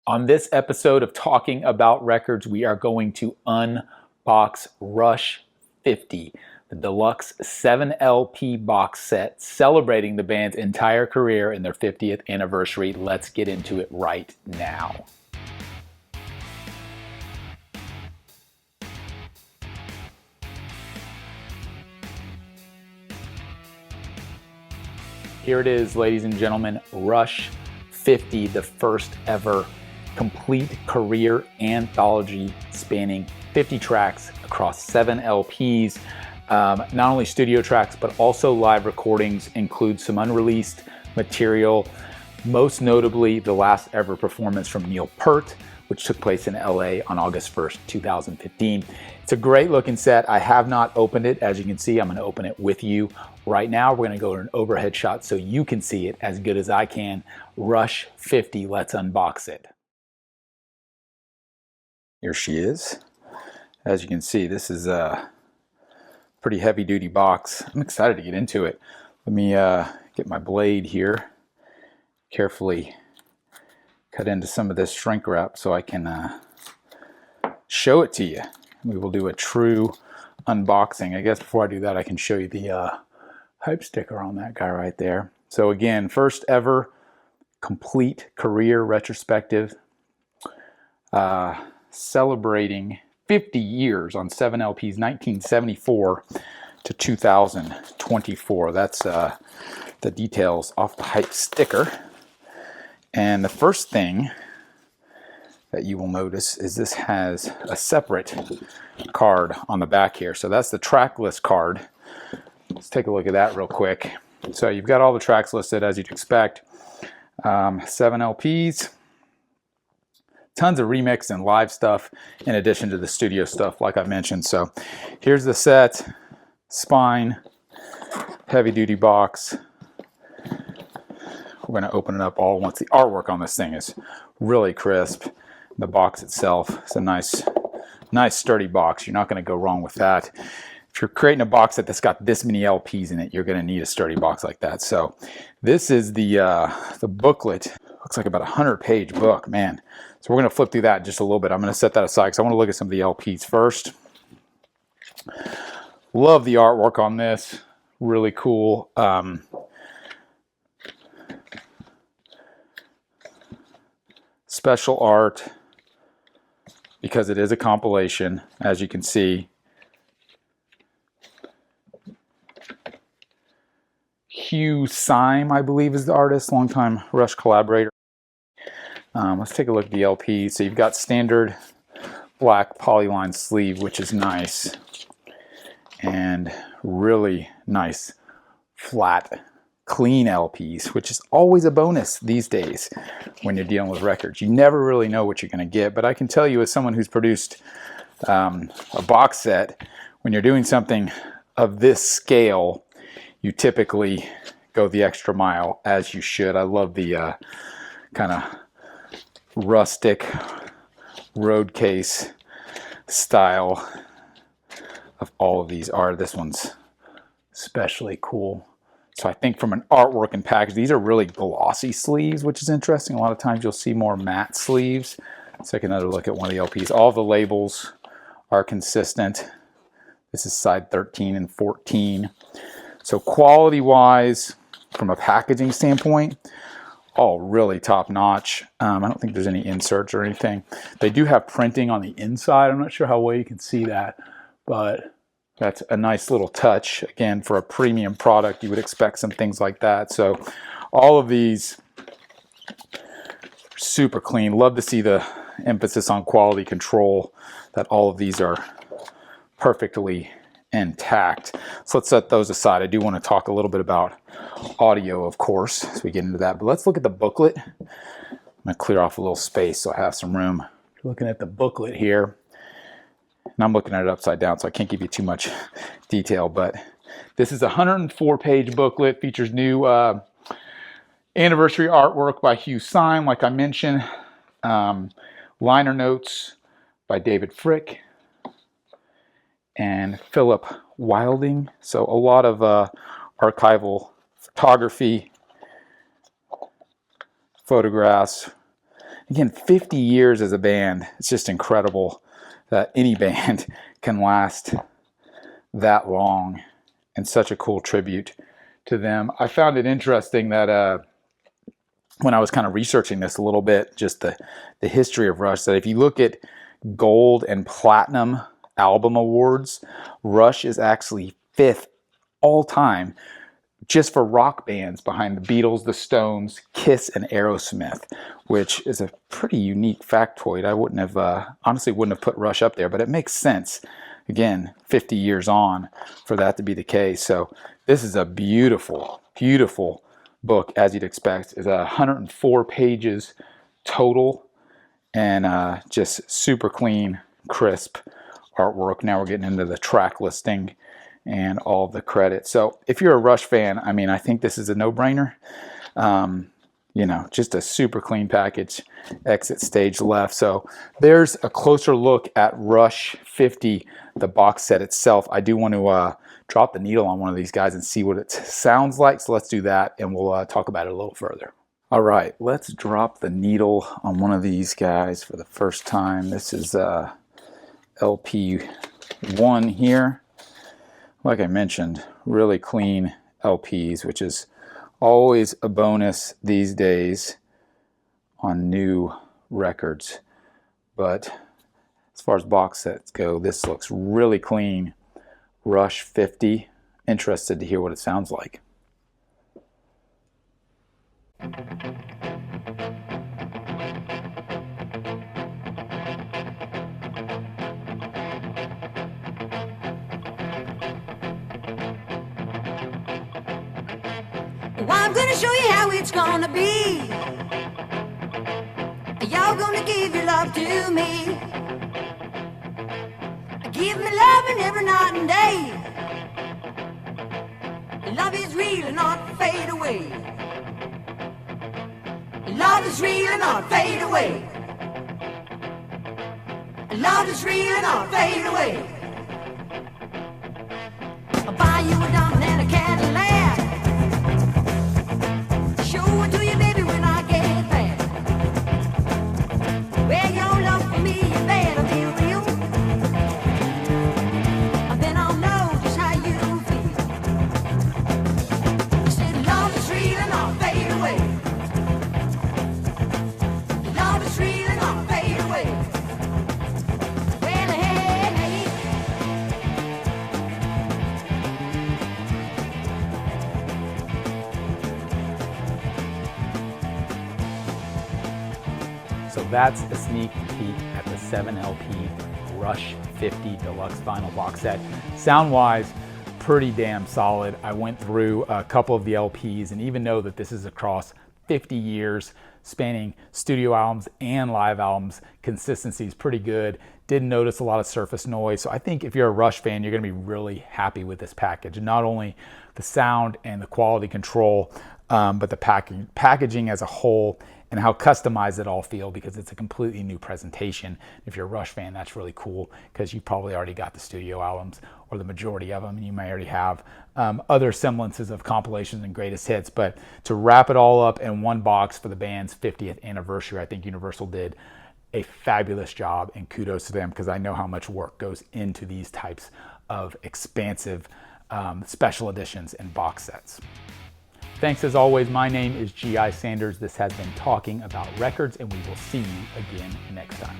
On this episode of Talking About Records, we are going to unbox Rush 50, the deluxe 7LP box set celebrating the band's entire career in their 50th anniversary. Let's get into it right now. Here it is, ladies and gentlemen, Rush 50, the first ever complete career anthology spanning 50 tracks across 7 LPs. Not only studio tracks, but also live recordings, include some unreleased material, most notably the last ever performance from Neil Peart, which took place in LA on August 1st, 2015. It's a great looking set. I have not opened it. As you can see, I'm going to open it with you right now. We're going to go to an overhead shot so you can see it as good as I can. Rush 50, let's unbox it. Here she is. As you can see, this is a pretty heavy duty box. I'm excited to get into it. Let me get my blade here. Carefully cut into some of this shrink wrap so I can show it to you. We will do a true unboxing. I guess before I do that, I can show you the hype sticker on that guy right there. So again, first ever complete career retrospective, celebrating 50 years on 7LP's 1974 to 2024. That's the details off the hype sticker. And the first thing that you will notice is this has a separate card on the back here. So that's the track list card. Let's take a look at that real quick. So you've got all the tracks listed as you'd expect. 7 LPs. Tons of remix and live stuff in addition to the studio stuff like I mentioned. So here's the set, spine, heavy duty box. We're going to open it up all once. The artwork on this thing is really crisp. The box itself is a nice sturdy box. You're not going to go wrong with that. If you're creating a box set that's got this many LPs in it, you're going to need a sturdy box like that. So this is the booklet. Looks like about a 100-page book, man. So we're going to flip through that in just a little bit. I'm going to set that aside because I want to look at some of the LPs first. Love the artwork on this. Really cool. Special art because it is a compilation, as you can see. Hugh Syme, I believe, is the artist, longtime Rush collaborator. Let's take a look at the LP. So you've got standard black polyline sleeve, which is nice, and really nice flat, clean LPs, which is always a bonus these days when you're dealing with records. You never really know what you're going to get, but I can tell you as someone who's produced a box set, when you're doing something of this scale, you typically go the extra mile, as you should. I love the kind of rustic road case style of all of these are. This one's especially cool. So I think from an artwork and package, these are really glossy sleeves, which is interesting. A lot of times you'll see more matte sleeves. Let's take another look at one of the LPs. All the labels are consistent. This is side 13 and 14. So quality-wise, from a packaging standpoint, all really top-notch. I don't think there's any inserts or anything. They do have printing on the inside. I'm not sure how well you can see that, but that's a nice little touch. Again, for a premium product, you would expect some things like that. So all of these are super clean. Love to see the emphasis on quality control, that all of these are perfectly intact. So let's set those aside. I do want to talk a little bit about audio, of course, as we get into that. But let's look at the booklet. I'm going to clear off a little space so I have some room. Looking at the booklet here, and I'm looking at it upside down, so I can't give you too much detail, but this is a 104-page booklet, features new anniversary artwork by Hugh Syme, like I mentioned, liner notes by David Frick and Philip Wilding. So a lot of archival photography, photographs, Again, 50 years as a band. It's just incredible that any band can last that long, and such a cool tribute to them. I found it interesting that when I was kind of researching this a little bit, just the history of Rush, that if you look at gold and platinum album awards, Rush is actually 5th all time just for rock bands, behind the Beatles, the Stones, Kiss, and Aerosmith, which is a pretty unique factoid. I wouldn't have, honestly wouldn't have put Rush up there, but it makes sense, again, 50 years on, for that to be the case. So this is a beautiful, beautiful book, as you'd expect. It's 104 pages total, and just super clean, crisp artwork. Now we're getting into the track listing and all the credits. So if you're a Rush fan, I mean, I think this is a no-brainer. You know, just a super clean package. Exit stage left. So there's a closer look at Rush 50, the box set itself. I do want to drop the needle on one of these guys and see what it sounds like. So let's do that, and we'll talk about it a little further. All right, let's drop the needle on one of these guys for the first time. This is LP1 here. Like I mentioned, really clean LPs, which is always a bonus these days on new records. But as far as box sets go, this looks really clean. Rush 50. Interested to hear what it sounds like. Well, I'm gonna show you how it's gonna be. Y'all gonna give your love to me. Give me loving every night and day. Love is real and not fade away. Love is real and not fade away. Love is real and not fade away. I'll buy you a diamond and a Cadillac. Show it to you, baby, when I get back. Well, your love for me, you better be real. And then I'll know just how you feel. You said love is real and not fade away. Love is real and not fade away. Well, hey, hey. So that's a sneak peek at the 7LP Rush 50 Deluxe Vinyl Box Set. Sound-wise, pretty damn solid. I went through a couple of the LPs, and even know that this is across 50 years, spanning studio albums and live albums, consistency is pretty good. Didn't notice a lot of surface noise. So I think if you're a Rush fan, you're gonna be really happy with this package. Not only the sound and the quality control, but the packaging as a whole, and how customized it all feel, because it's a completely new presentation. If you're a Rush fan, that's really cool, because you probably already got the studio albums, or the majority of them, and you may already have other semblances of compilations and greatest hits. But to wrap it all up in one box for the band's 50th anniversary, I think Universal did a fabulous job, and kudos to them, because I know how much work goes into these types of expansive special editions and box sets. Thanks as always. My name is G.I. Sanders. This has been Talking About Records, and we will see you again next time.